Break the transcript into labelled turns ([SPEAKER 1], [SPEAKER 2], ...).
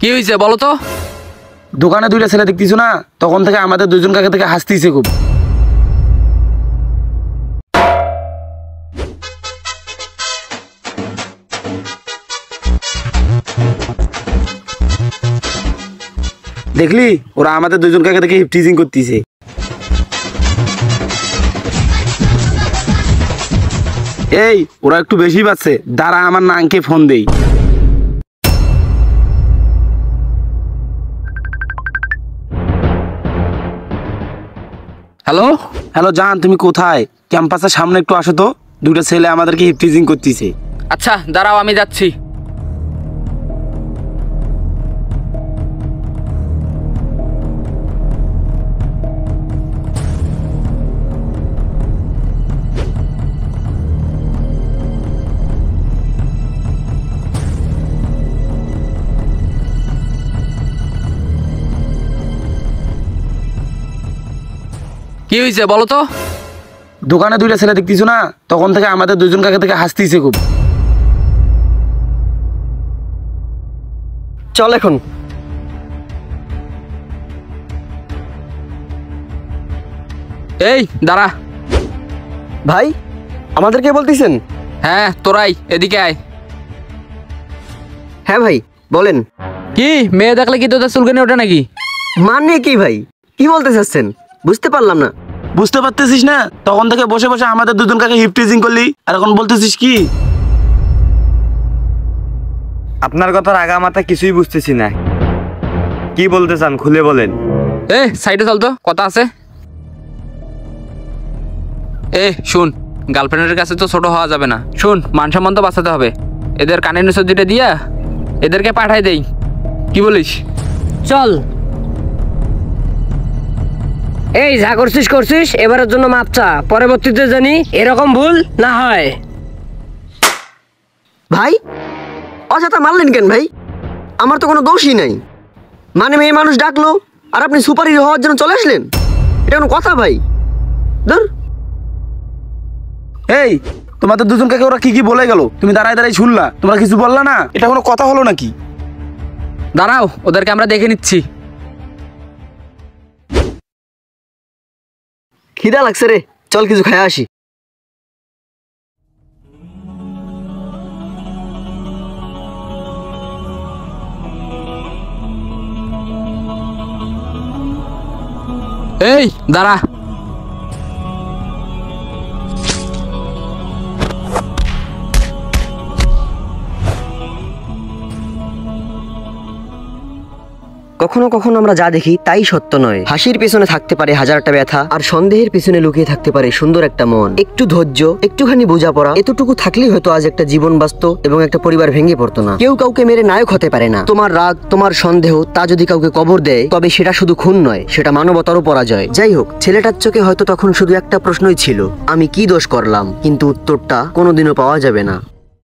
[SPEAKER 1] কি হয়েছে বলো তো?
[SPEAKER 2] দোকানে দুইটা ছেলে দেখতেছো না, তখন থেকে আমাদের দুজন কাকে থেকে হাসতেছে খুব। দেখলি ওরা আমাদের দুজন কাকে থেকে হিপটিজিং করতেছে। এই ওরা একটু বেশি পাচ্ছে, দাঁড়া আমার নাংকে ফোন দেই।
[SPEAKER 1] হ্যালো
[SPEAKER 2] হ্যালো জান, তুমি কোথায়? ক্যাম্পাসের সামনে একটু আসো তো, দুটো ছেলে আমাদেরকে হিপটিজিং করতেছে।
[SPEAKER 1] আচ্ছা দাঁড়াও, আমি যাচ্ছি। কি হয়েছে বলো তো?
[SPEAKER 2] দোকানে দুইটা ছেলে দেখতেছো না, তখন থেকে আমাদের দুজন কাকে থেকে হাসতেছে খুব।
[SPEAKER 3] চল এখন।
[SPEAKER 1] এই দাঁড়া।
[SPEAKER 3] ভাই আমাদেরকে বলতেছেন?
[SPEAKER 1] হ্যাঁ তোরাই এদিকে আয়।
[SPEAKER 3] হ্যাঁ ভাই বলেন।
[SPEAKER 1] কি মেয়ে দেখলে কি তোদের চুলকানি ওঠে নাকি?
[SPEAKER 3] মানে কি ভাই, কি বলতে চাচ্ছেন বুঝতে পারলাম না।
[SPEAKER 2] বুঝতে পারতেছিস না? তখন থেকে বসে বসে আমাদের দুজন কাকে হিপটিজিং করলি, আর এখন বলতেছিস কি?
[SPEAKER 4] আপনার কথার আগা মাথা কিছুই বুঝতেছি না, কি বলতে চান খুলে বলেন।
[SPEAKER 1] এ সাইডে চল তো, কথা আছে। এ শুন, গার্লফ্রেন্ডের কাছে তো ছোট হওয়া যাবে না। শুন, মান সম্মান তো বাঁচাতে হবে। এদের কানের নিচে যেটা দিয়া এদেরকে পাঠাই দেই, কি বলিস?
[SPEAKER 5] চল। এই যা করছিস করছিস, এবারের জন্য মাপ চা, পরবর্তীতে জানি এরকম ভুল না হয়।
[SPEAKER 3] ভাই অযথা মারলেন কেন ভাই? আমার তো কোনো দোষই নাই। মানে মেয়ে মানুষ ডাকলো আর আপনি সুপার হিরো হওয়ার জন্য চলে আসলেন? এটা কোনো কথা ভাই? ধর।
[SPEAKER 2] এই তোমাদের দুজন কাকে ওরা কি কি বলে গেল, তুমি দাঁড়ায় দাঁড়ায় শুনলা, তোমরা কিছু বললা না? এটা কোনো কথা হলো নাকি?
[SPEAKER 1] দাঁড়াও, ওদেরকে আমরা দেখে নিচ্ছি।
[SPEAKER 3] খিদা লাগছে রে, চল কিছু খাই আসি।
[SPEAKER 1] এই দাঁড়া।
[SPEAKER 3] কখনো কখনো আমরা যা দেখি তাই সত্য নয়। হাসির পেছনে থাকতে পারে হাজারটা ব্যথা, আর সন্দেহের পেছনে লুকিয়ে থাকতে পারে সুন্দর একটা মন। একটু ধৈর্য, একটুখানি বোঝাপড়া, এতটুকু থাকলেই হয়তো আজ একটা জীবন বাঁচত এবং একটা পরিবার ভেঙে পড়তো না। কেউ কাউকে মেরে নায়ক হতে পারে না। তোমার রাগ, তোমার সন্দেহ, তা যদি কাউকে কবর দেয়, তবে সেটা শুধু খুন নয়, সেটা মানবতারও পরাজয়। যাই হোক, ছেলেটার চোখে হয়তো তখন শুধু একটা প্রশ্নই ছিল, আমি কি দোষ করলাম? কিন্তু উত্তরটা কোনোদিনও পাওয়া যাবে না।